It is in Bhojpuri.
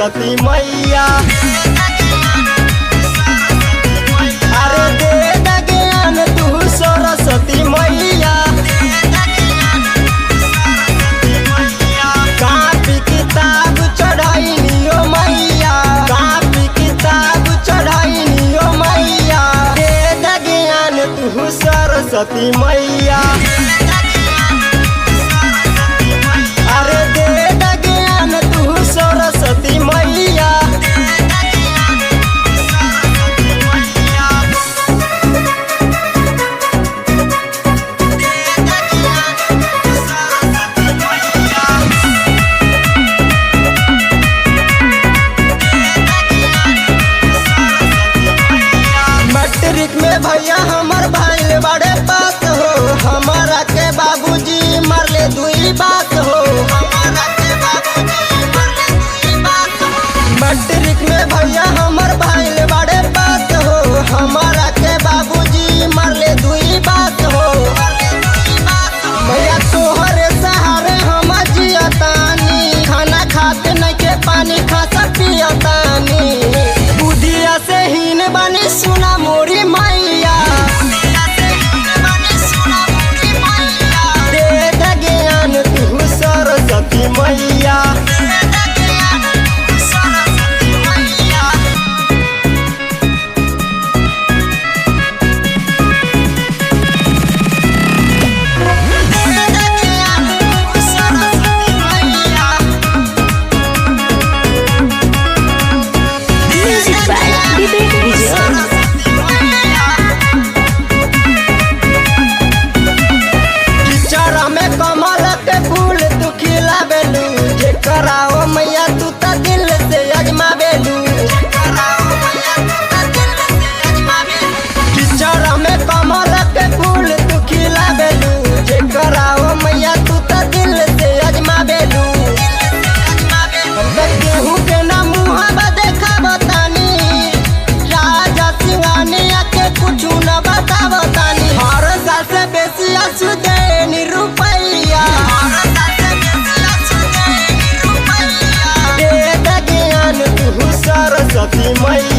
सरस्वती मैया। अरे दे द ज्ञान तू सरस्वती मैया। कापी किताब चढ़ाइनियो मैया, कापी किताब चढ़ाइनियो मैया। दे द ज्ञान तू सरस्वती मैया। अरे दे द ज्ञान तू सरस्वती मैया। मैट्रिक में भैया हमर भाई बड़े पास हो, हमारा के बाबूजी मरले दुई बात हो। मैट्रिक में भैया हमर भाई बड़े पास हो, हमारा के बाबूजी मरले दुई बात हो। भैया तोहरे सहारे हम जियतानी, खाना खाते नहीं के पानी खासा पियतानी। बुधिया से हीन बनी सुना मोरी मैया। दे द ज्ञान तू सरस्वती मैया। Music by Vivek Vijay. किचरा में कमल के फूल तू खिलावेलू, जेकराओ मैया तू त दिल से अजमावेलू। किचरा में कमल के फूल तू खिलावेलू, जेकराओ मैया तू त दिल से अजमावेलू। गेहूं के ना मुहावा देखा बतानी, राजा सिंगानिया के कुछ न बता बतानी। हर साल से बेसी आंसू देनी रुपैया। दे द ज्ञान तू सरस्वती मैया।